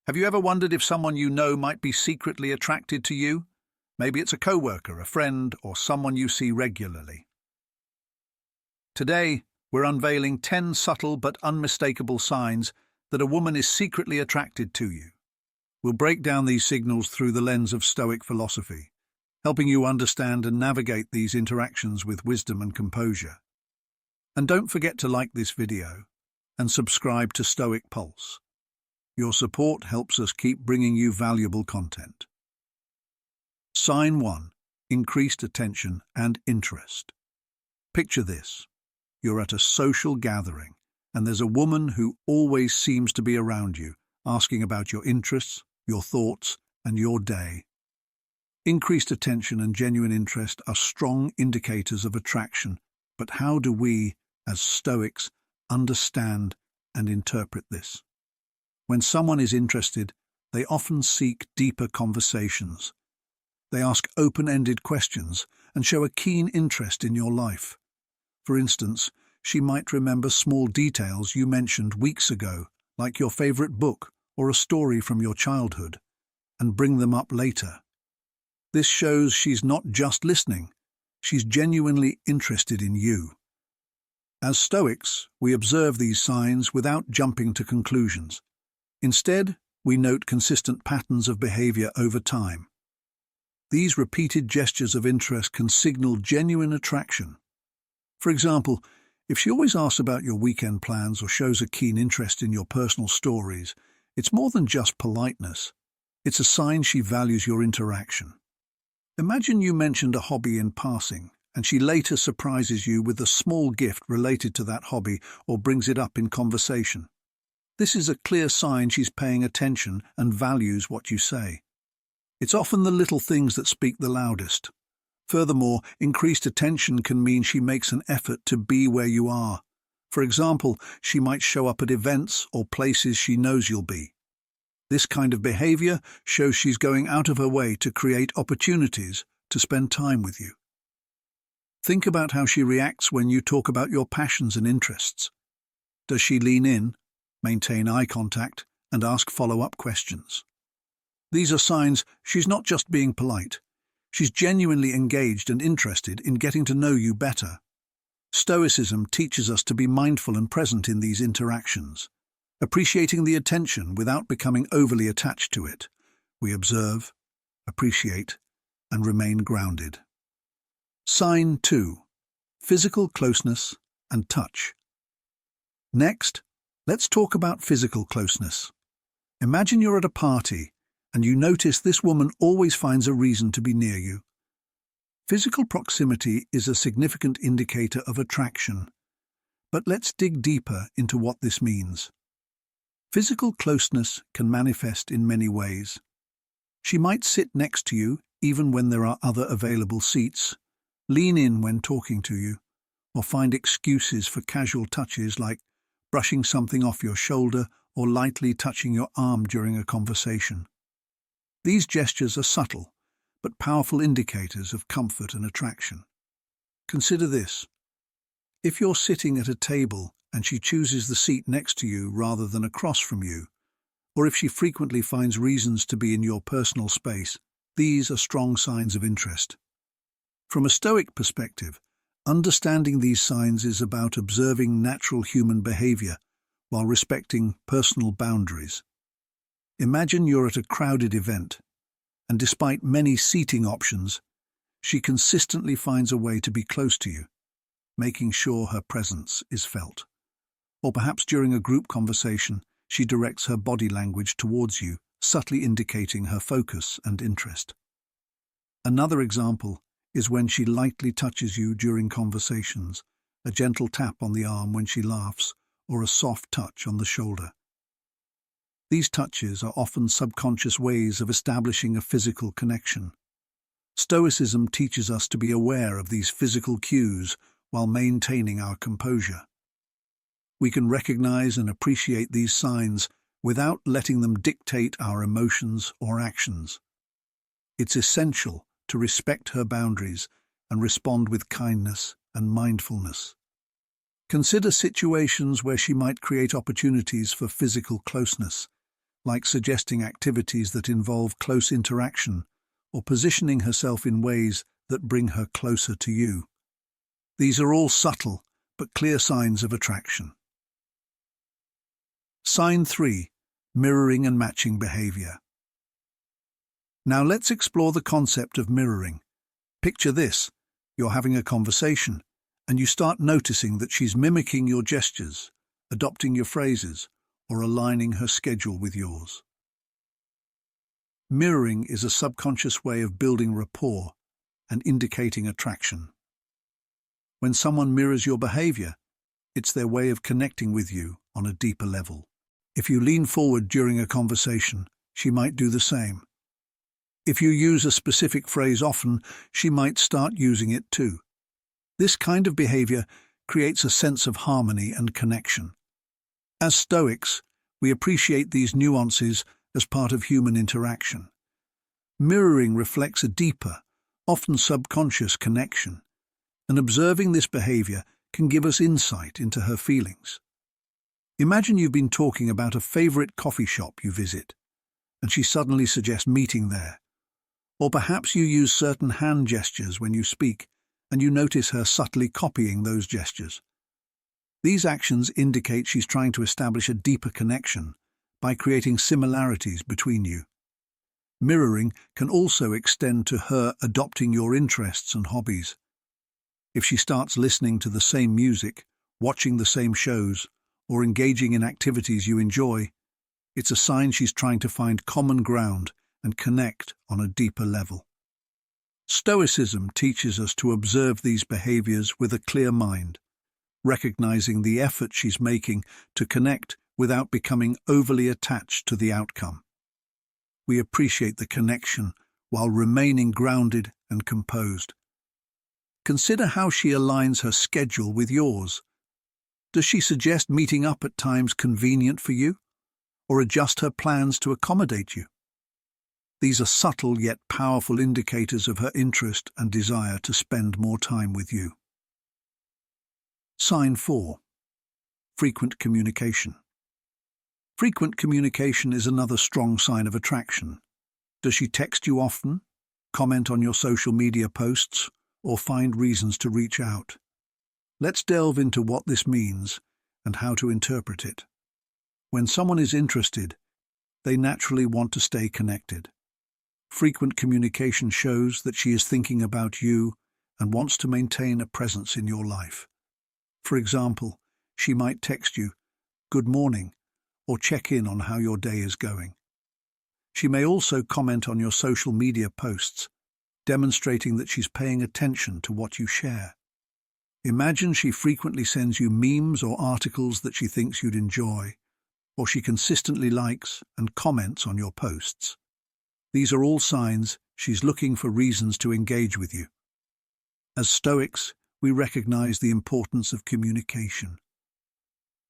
Have you ever wondered if someone you know might be secretly attracted to you? Maybe it's a coworker, a friend, or someone you see regularly. Today, we're unveiling 10 subtle but unmistakable signs that a woman is secretly attracted to you. We'll break down these signals through the lens of Stoic philosophy, helping you understand and navigate these interactions with wisdom and composure. And don't forget to like this video and subscribe to Stoic Pulse. Your support helps us keep bringing you valuable content. Sign 1. Increased attention and interest. Picture this. You're at a social gathering, and there's a woman who always seems to be around you, asking about your interests, your thoughts, and your day. Increased attention and genuine interest are strong indicators of attraction, but how do we, as Stoics, understand and interpret this? When someone is interested, they often seek deeper conversations. They ask open-ended questions and show a keen interest in your life. For instance, she might remember small details you mentioned weeks ago, like your favorite book or a story from your childhood, and bring them up later. This shows she's not just listening, she's genuinely interested in you. As Stoics, we observe these signs without jumping to conclusions. Instead, we note consistent patterns of behavior over time. These repeated gestures of interest can signal genuine attraction. For example, if she always asks about your weekend plans or shows a keen interest in your personal stories, it's more than just politeness. It's a sign she values your interaction. Imagine you mentioned a hobby in passing, and she later surprises you with a small gift related to that hobby or brings it up in conversation. This is a clear sign she's paying attention and values what you say. It's often the little things that speak the loudest. Furthermore, increased attention can mean she makes an effort to be where you are. For example, she might show up at events or places she knows you'll be. This kind of behavior shows she's going out of her way to create opportunities to spend time with you. Think about how she reacts when you talk about your passions and interests. Does she lean in, maintain eye contact, and ask follow-up questions? These are signs she's not just being polite. She's genuinely engaged and interested in getting to know you better. Stoicism teaches us to be mindful and present in these interactions, appreciating the attention without becoming overly attached to it. We observe, appreciate, and remain grounded. Sign 2. Physical closeness and touch. Next, let's talk about physical closeness. Imagine you're at a party and you notice this woman always finds a reason to be near you. Physical proximity is a significant indicator of attraction, but let's dig deeper into what this means. Physical closeness can manifest in many ways. She might sit next to you even when there are other available seats, lean in when talking to you, or find excuses for casual touches like brushing something off your shoulder or lightly touching your arm during a conversation. These gestures are subtle, but powerful indicators of comfort and attraction. Consider this. If you're sitting at a table and she chooses the seat next to you rather than across from you, or if she frequently finds reasons to be in your personal space, these are strong signs of interest. From a Stoic perspective, understanding these signs is about observing natural human behavior while respecting personal boundaries. Imagine you're at a crowded event, and despite many seating options, she consistently finds a way to be close to you, making sure her presence is felt. Or perhaps during a group conversation, she directs her body language towards you, subtly indicating her focus and interest. Another example is when she lightly touches you during conversations, a gentle tap on the arm when she laughs, or a soft touch on the shoulder. These touches are often subconscious ways of establishing a physical connection. Stoicism teaches us to be aware of these physical cues while maintaining our composure. We can recognize and appreciate these signs without letting them dictate our emotions or actions. It's essential to respect her boundaries and respond with kindness and mindfulness. Consider situations where she might create opportunities for physical closeness, like suggesting activities that involve close interaction or positioning herself in ways that bring her closer to you. These are all subtle but clear signs of attraction. Sign 3. Mirroring and matching behavior. Now let's explore the concept of mirroring. Picture this: you're having a conversation, and you start noticing that she's mimicking your gestures, adopting your phrases, or aligning her schedule with yours. Mirroring is a subconscious way of building rapport and indicating attraction. When someone mirrors your behavior, it's their way of connecting with you on a deeper level. If you lean forward during a conversation, she might do the same. If you use a specific phrase often, she might start using it too. This kind of behavior creates a sense of harmony and connection. As Stoics, we appreciate these nuances as part of human interaction. Mirroring reflects a deeper, often subconscious connection, and observing this behavior can give us insight into her feelings. Imagine you've been talking about a favorite coffee shop you visit, and she suddenly suggests meeting there. Or perhaps you use certain hand gestures when you speak, and you notice her subtly copying those gestures. These actions indicate she's trying to establish a deeper connection by creating similarities between you. Mirroring can also extend to her adopting your interests and hobbies. If she starts listening to the same music, watching the same shows, or engaging in activities you enjoy, it's a sign she's trying to find common ground and connect on a deeper level. Stoicism teaches us to observe these behaviors with a clear mind, recognizing the effort she's making to connect without becoming overly attached to the outcome. We appreciate the connection while remaining grounded and composed. Consider how she aligns her schedule with yours. Does she suggest meeting up at times convenient for you, or adjust her plans to accommodate you? These are subtle yet powerful indicators of her interest and desire to spend more time with you. Sign 4. Frequent communication. Frequent communication is another strong sign of attraction. Does she text you often, comment on your social media posts, or find reasons to reach out? Let's delve into what this means and how to interpret it. When someone is interested, they naturally want to stay connected. Frequent communication shows that she is thinking about you and wants to maintain a presence in your life. For example, she might text you, "Good morning," or check in on how your day is going. She may also comment on your social media posts, demonstrating that she's paying attention to what you share. Imagine she frequently sends you memes or articles that she thinks you'd enjoy, or she consistently likes and comments on your posts. These are all signs she's looking for reasons to engage with you. As Stoics, we recognize the importance of communication.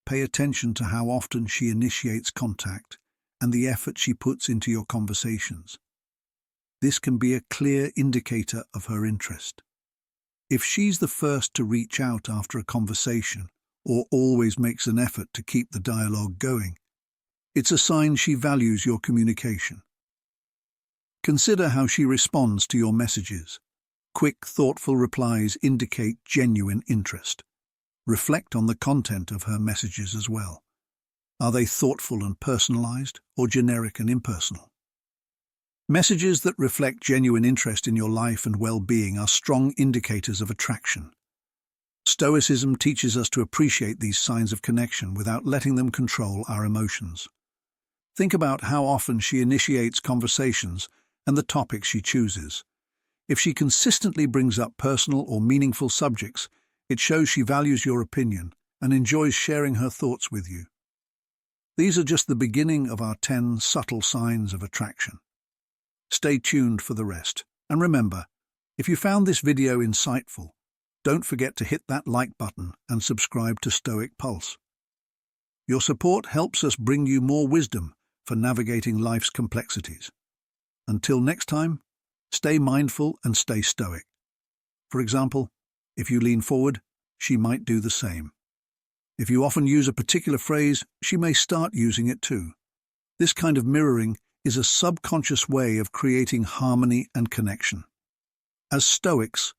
Pay attention to how often she initiates contact and the effort she puts into your conversations. This can be a clear indicator of her interest. If she's the first to reach out after a conversation or always makes an effort to keep the dialogue going, it's a sign she values your communication. Consider how she responds to your messages. Quick, thoughtful replies indicate genuine interest. Reflect on the content of her messages as well. Are they thoughtful and personalized, or generic and impersonal? Messages that reflect genuine interest in your life and well-being are strong indicators of attraction. Stoicism teaches us to appreciate these signs of connection without letting them control our emotions. Think about how often she initiates conversations and the topics she chooses. If she consistently brings up personal or meaningful subjects, it shows she values your opinion and enjoys sharing her thoughts with you. These are just the beginning of our 10 subtle signs of attraction. Stay tuned for the rest. And remember, if you found this video insightful, don't forget to hit that like button and subscribe to Stoic Pulse. Your support helps us bring you more wisdom for navigating life's complexities. Until next time, stay mindful and stay stoic. For example, if you lean forward, she might do the same. If you often use a particular phrase, she may start using it too. This kind of mirroring is a subconscious way of creating harmony and connection. As Stoics,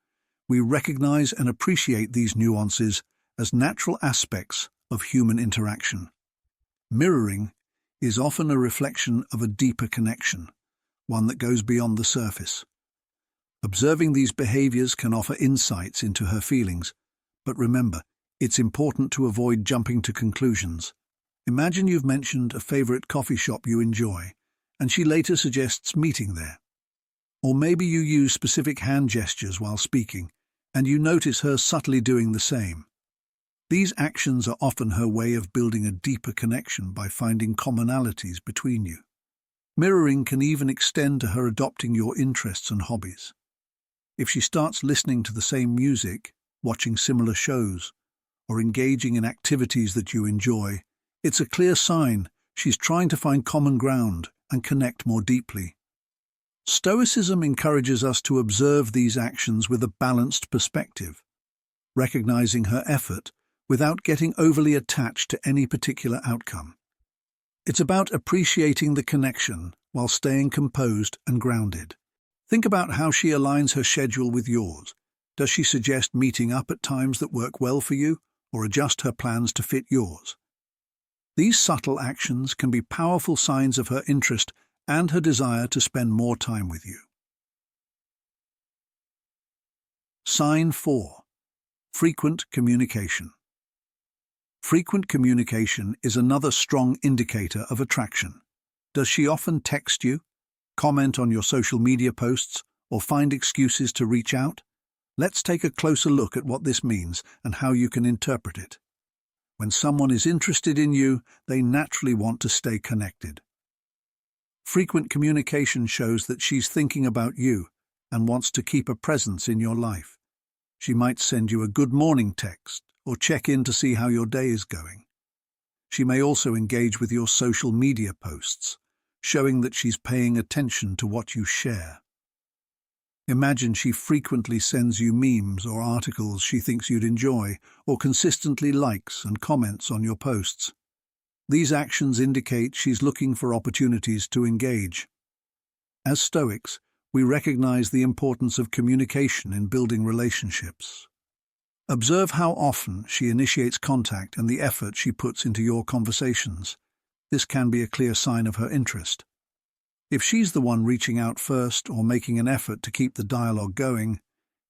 we recognize and appreciate these nuances as natural aspects of human interaction. Mirroring is often a reflection of a deeper connection, one that goes beyond the surface. Observing these behaviors can offer insights into her feelings, but remember, it's important to avoid jumping to conclusions. Imagine you've mentioned a favorite coffee shop you enjoy, and she later suggests meeting there. Or maybe you use specific hand gestures while speaking, and you notice her subtly doing the same. These actions are often her way of building a deeper connection by finding commonalities between you. Mirroring can even extend to her adopting your interests and hobbies. If she starts listening to the same music, watching similar shows, or engaging in activities that you enjoy, it's a clear sign she's trying to find common ground and connect more deeply. Stoicism encourages us to observe these actions with a balanced perspective, recognizing her effort without getting overly attached to any particular outcome. It's about appreciating the connection while staying composed and grounded. Think about how she aligns her schedule with yours. Does she suggest meeting up at times that work well for you, or adjust her plans to fit yours? These subtle actions can be powerful signs of her interest and her desire to spend more time with you. Sign 4. Frequent communication. Frequent communication is another strong indicator of attraction. Does she often text you, comment on your social media posts, or find excuses to reach out? Let's take a closer look at what this means and how you can interpret it. When someone is interested in you, they naturally want to stay connected. Frequent communication shows that she's thinking about you and wants to keep a presence in your life. She might send you a good morning text or check in to see how your day is going. She may also engage with your social media posts, showing that she's paying attention to what you share. Imagine she frequently sends you memes or articles she thinks you'd enjoy, or consistently likes and comments on your posts. These actions indicate she's looking for opportunities to engage. As Stoics, we recognize the importance of communication in building relationships. Observe how often she initiates contact and the effort she puts into your conversations. This can be a clear sign of her interest. If she's the one reaching out first or making an effort to keep the dialogue going,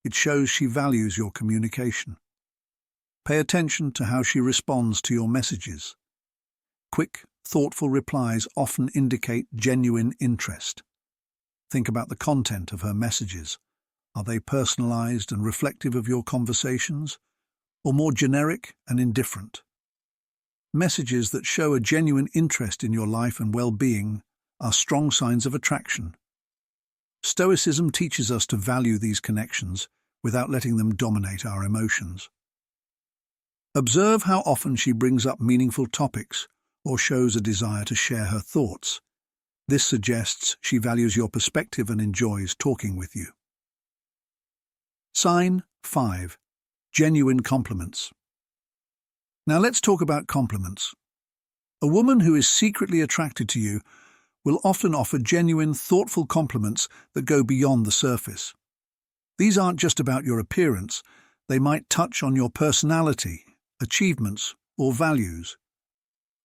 it shows she values your communication. Pay attention to how she responds to your messages. Quick, thoughtful replies often indicate genuine interest. Think about the content of her messages. Are they personalized and reflective of your conversations, or more generic and indifferent? Messages that show a genuine interest in your life and well-being are strong signs of attraction. Stoicism teaches us to value these connections without letting them dominate our emotions. Observe how often she brings up meaningful topics or shows a desire to share her thoughts. This suggests she values your perspective and enjoys talking with you. Sign 5. Genuine compliments. Now let's talk about compliments. A woman who is secretly attracted to you will often offer genuine, thoughtful compliments that go beyond the surface. These aren't just about your appearance. They might touch on your personality, achievements, or values.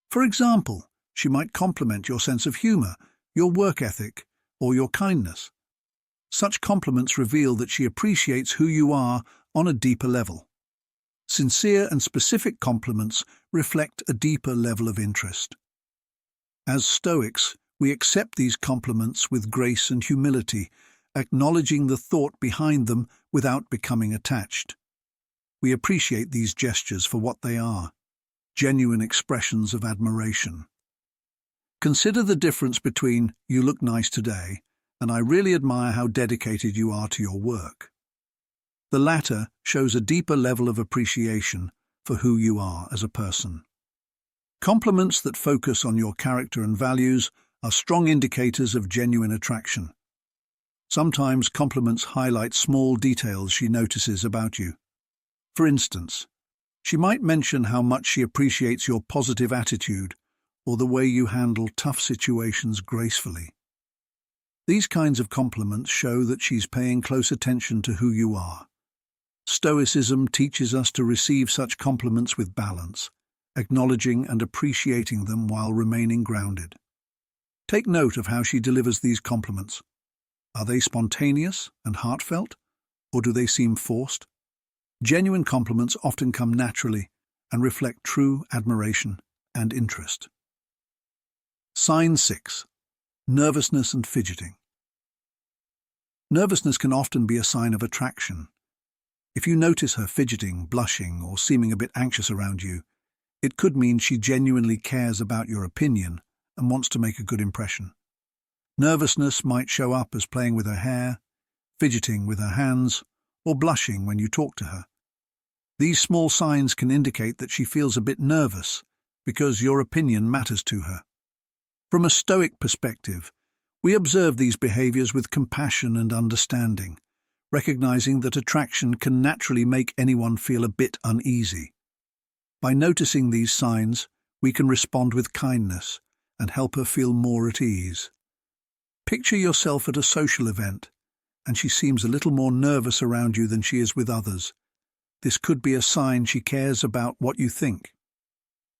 For example, she might compliment your sense of humor, your work ethic, or your kindness. Such compliments reveal that she appreciates who you are on a deeper level. Sincere and specific compliments reflect a deeper level of interest. As Stoics, we accept these compliments with grace and humility, acknowledging the thought behind them without becoming attached. We appreciate these gestures for what they are, genuine expressions of admiration. Consider the difference between "you look nice today" and "I really admire how dedicated you are to your work." The latter shows a deeper level of appreciation for who you are as a person. Compliments that focus on your character and values are strong indicators of genuine attraction. Sometimes compliments highlight small details she notices about you. For instance, she might mention how much she appreciates your positive attitude or the way you handle tough situations gracefully. These kinds of compliments show that she's paying close attention to who you are. Stoicism teaches us to receive such compliments with balance, acknowledging and appreciating them while remaining grounded. Take note of how she delivers these compliments. Are they spontaneous and heartfelt, or do they seem forced? Genuine compliments often come naturally and reflect true admiration and interest. Sign 6. Nervousness and fidgeting. Nervousness can often be a sign of attraction. If you notice her fidgeting, blushing, or seeming a bit anxious around you, it could mean she genuinely cares about your opinion and wants to make a good impression. Nervousness might show up as playing with her hair, fidgeting with her hands, or blushing when you talk to her. These small signs can indicate that she feels a bit nervous because your opinion matters to her. From a Stoic perspective, we observe these behaviors with compassion and understanding, recognizing that attraction can naturally make anyone feel a bit uneasy. By noticing these signs, we can respond with kindness and help her feel more at ease. Picture yourself at a social event, and she seems a little more nervous around you than she is with others. This could be a sign she cares about what you think.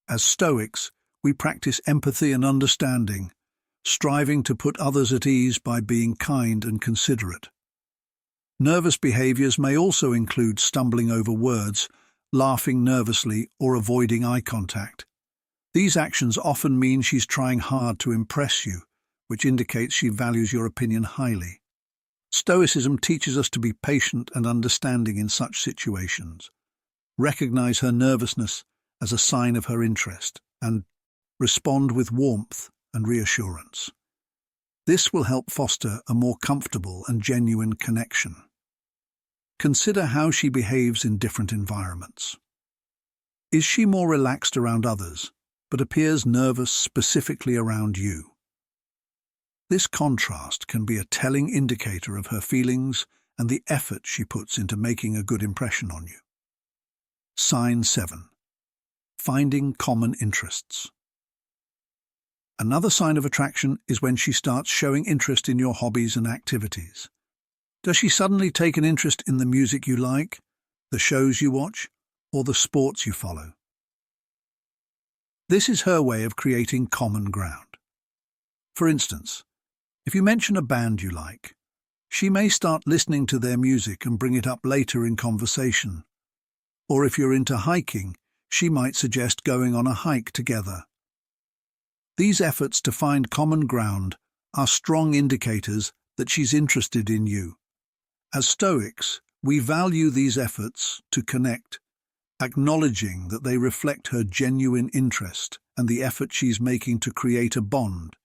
As Stoics, we practice empathy and understanding, striving to put others at ease by being kind and considerate. Nervous behaviors may also include stumbling over words, laughing nervously, or avoiding eye contact. These actions often mean she's trying hard to impress you, which indicates she values your opinion highly. Stoicism teaches us to be patient and understanding in such situations. Recognize her nervousness as a sign of her interest and respond with warmth and reassurance. This will help foster a more comfortable and genuine connection. Consider how she behaves in different environments. Is she more relaxed around others, but appears nervous specifically around you? This contrast can be a telling indicator of her feelings and the effort she puts into making a good impression on you. Sign 7. Finding common interests. Another sign of attraction is when she starts showing interest in your hobbies and activities. Does she suddenly take an interest in the music you like, the shows you watch, or the sports you follow? This is her way of creating common ground. For instance, if you mention a band you like, she may start listening to their music and bring it up later in conversation. Or if you're into hiking, she might suggest going on a hike together. These efforts to find common ground are strong indicators that she's interested in you. As Stoics, we value these efforts to connect, acknowledging that they reflect her genuine interest and the effort she's making to create a bond.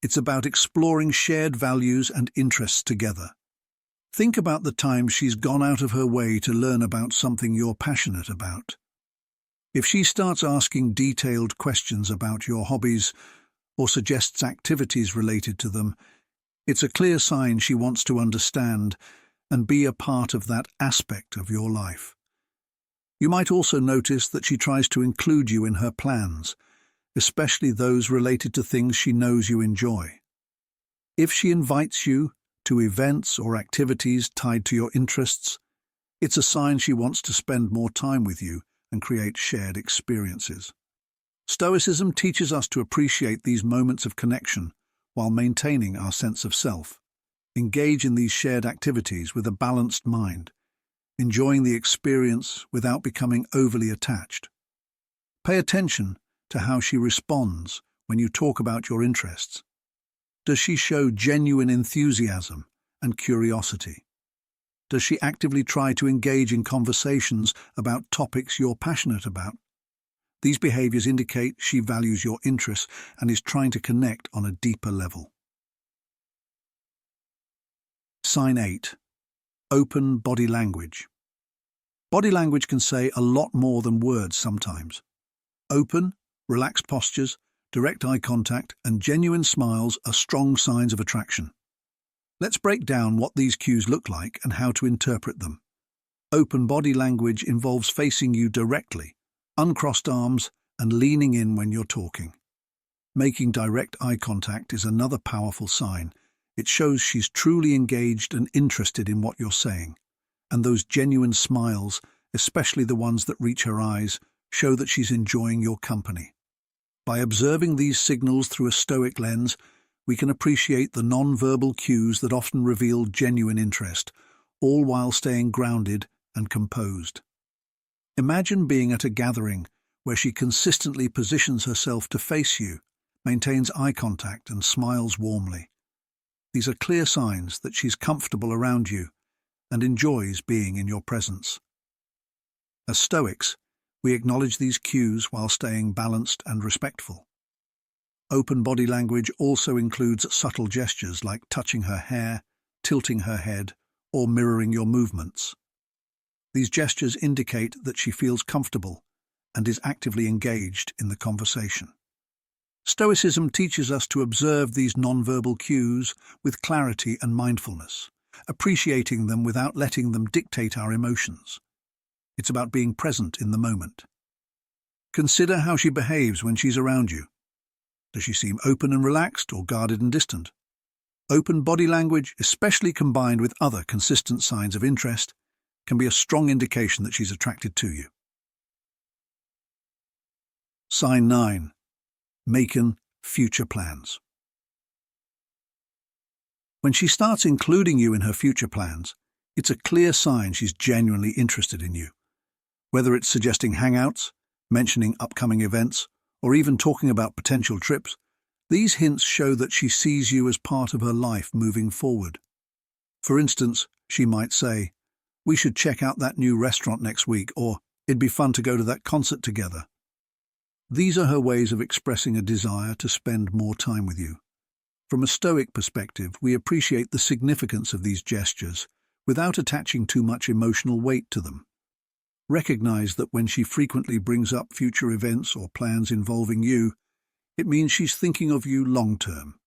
It's about exploring shared values and interests together. Think about the times she's gone out of her way to learn about something you're passionate about. If she starts asking detailed questions about your hobbies or suggests activities related to them, it's a clear sign she wants to understand and be a part of that aspect of your life. You might also notice that she tries to include you in her plans, especially those related to things she knows you enjoy. If she invites you to events or activities tied to your interests, it's a sign she wants to spend more time with you and create shared experiences. Stoicism teaches us to appreciate these moments of connection while maintaining our sense of self. Engage in these shared activities with a balanced mind, enjoying the experience without becoming overly attached. Pay attention to how she responds when you talk about your interests. Does she show genuine enthusiasm and curiosity? Does she actively try to engage in conversations about topics you're passionate about? These behaviors indicate she values your interests and is trying to connect on a deeper level. Sign 8. Open body language. Body language can say a lot more than words sometimes. Open, relaxed postures, direct eye contact, and genuine smiles are strong signs of attraction. Let's break down what these cues look like and how to interpret them. Open body language involves facing you directly, uncrossed arms, and leaning in when you're talking. Making direct eye contact is another powerful sign. It shows she's truly engaged and interested in what you're saying. And those genuine smiles, especially the ones that reach her eyes, show that she's enjoying your company. By observing these signals through a Stoic lens, we can appreciate the non-verbal cues that often reveal genuine interest, all while staying grounded and composed. Imagine being at a gathering where she consistently positions herself to face you, maintains eye contact and smiles warmly. These are clear signs that she's comfortable around you and enjoys being in your presence. As Stoics, we acknowledge these cues while staying balanced and respectful. Open body language also includes subtle gestures like touching her hair, tilting her head, or mirroring your movements. These gestures indicate that she feels comfortable and is actively engaged in the conversation. Stoicism teaches us to observe these nonverbal cues with clarity and mindfulness, appreciating them without letting them dictate our emotions. It's about being present in the moment. Consider how she behaves when she's around you. Does she seem open and relaxed or guarded and distant? Open body language, especially combined with other consistent signs of interest, can be a strong indication that she's attracted to you. Sign 9. Making future plans. When she starts including you in her future plans, it's a clear sign she's genuinely interested in you. Whether it's suggesting hangouts, mentioning upcoming events, or even talking about potential trips, these hints show that she sees you as part of her life moving forward. For instance, she might say, "We should check out that new restaurant next week," or "It'd be fun to go to that concert together." These are her ways of expressing a desire to spend more time with you. From a Stoic perspective, we appreciate the significance of these gestures without attaching too much emotional weight to them. Recognize that when she frequently brings up future events or plans involving you, it means she's thinking of you long-term.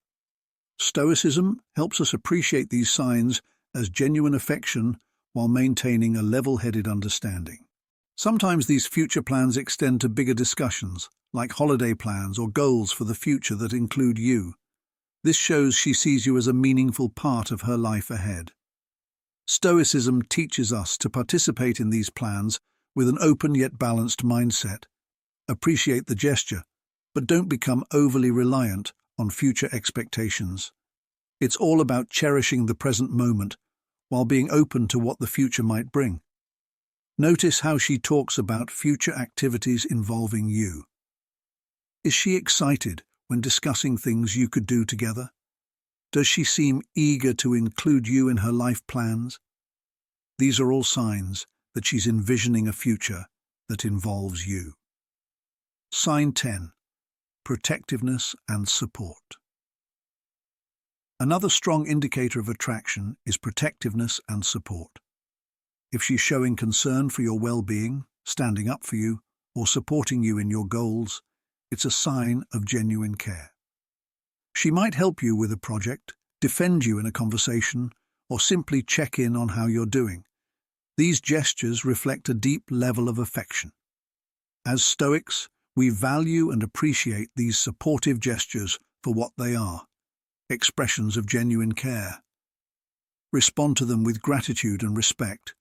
Stoicism helps us appreciate these signs as genuine affection while maintaining a level-headed understanding. Sometimes these future plans extend to bigger discussions, like holiday plans or goals for the future that include you. This shows she sees you as a meaningful part of her life ahead. Stoicism teaches us to participate in these plans with an open yet balanced mindset. Appreciate the gesture, but don't become overly reliant on future expectations. It's all about cherishing the present moment while being open to what the future might bring. Notice how she talks about future activities involving you. Is she excited when discussing things you could do together? Does she seem eager to include you in her life plans? These are all signs that she's envisioning a future that involves you. Sign 10. Protectiveness and support. Another strong indicator of attraction is protectiveness and support. If she's showing concern for your well-being, standing up for you, or supporting you in your goals, it's a sign of genuine care. She might help you with a project, defend you in a conversation, or simply check in on how you're doing. These gestures reflect a deep level of affection. As Stoics, we value and appreciate these supportive gestures for what they are, expressions of genuine care. Respond to them with gratitude and respect.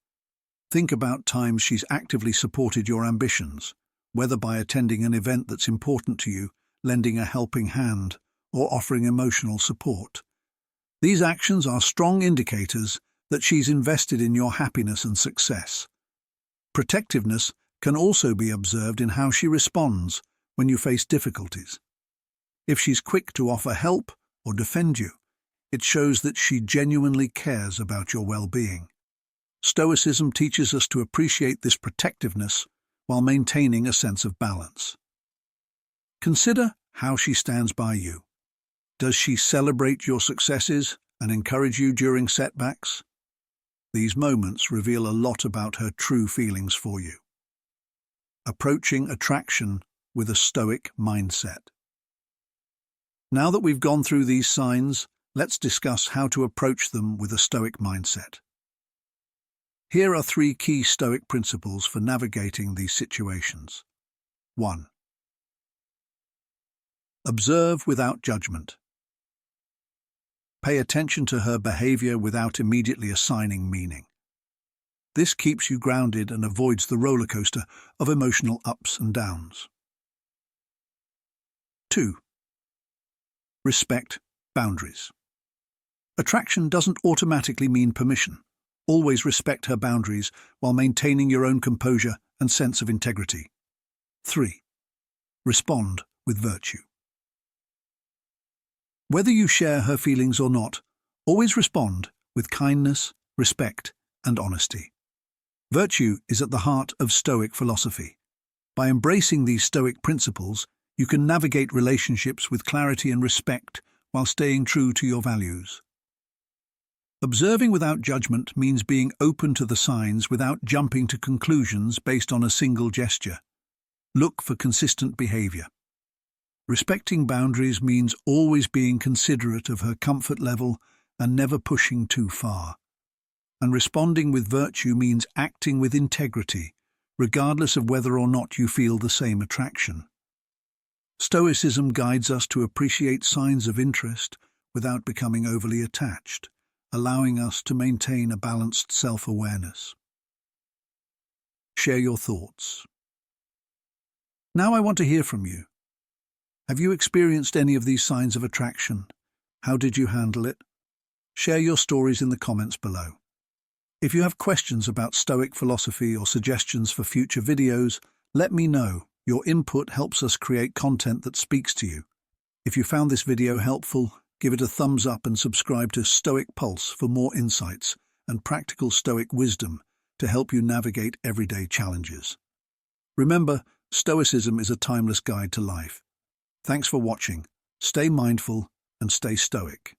Think about times she's actively supported your ambitions, whether by attending an event that's important to you, lending a helping hand, or offering emotional support. These actions are strong indicators that she's invested in your happiness and success. Protectiveness can also be observed in how she responds when you face difficulties. If she's quick to offer help or defend you, it shows that she genuinely cares about your well-being. Stoicism teaches us to appreciate this protectiveness while maintaining a sense of balance. Consider how she stands by you. Does she celebrate your successes and encourage you during setbacks? These moments reveal a lot about her true feelings for you. Approaching attraction with a Stoic mindset. Now that we've gone through these signs, let's discuss how to approach them with a Stoic mindset. Here are 3 key Stoic principles for navigating these situations. 1. Observe without judgment. Pay attention to her behavior without immediately assigning meaning. This keeps you grounded and avoids the roller coaster of emotional ups and downs. 2. Respect boundaries. Attraction doesn't automatically mean permission. Always respect her boundaries while maintaining your own composure and sense of integrity. 3. Respond with virtue. Whether you share her feelings or not, always respond with kindness, respect, and honesty. Virtue is at the heart of Stoic philosophy. By embracing these Stoic principles, you can navigate relationships with clarity and respect while staying true to your values. Observing without judgment means being open to the signs without jumping to conclusions based on a single gesture. Look for consistent behavior. Respecting boundaries means always being considerate of her comfort level and never pushing too far. And responding with virtue means acting with integrity, regardless of whether or not you feel the same attraction. Stoicism guides us to appreciate signs of interest without becoming overly attached, allowing us to maintain a balanced self-awareness. Share your thoughts. Now I want to hear from you. Have you experienced any of these signs of attraction? How did you handle it? Share your stories in the comments below. If you have questions about Stoic philosophy or suggestions for future videos, let me know. Your input helps us create content that speaks to you. If you found this video helpful, give it a thumbs up and subscribe to Stoic Pulse for more insights and practical Stoic wisdom to help you navigate everyday challenges. Remember, Stoicism is a timeless guide to life. Thanks for watching. Stay mindful and stay stoic.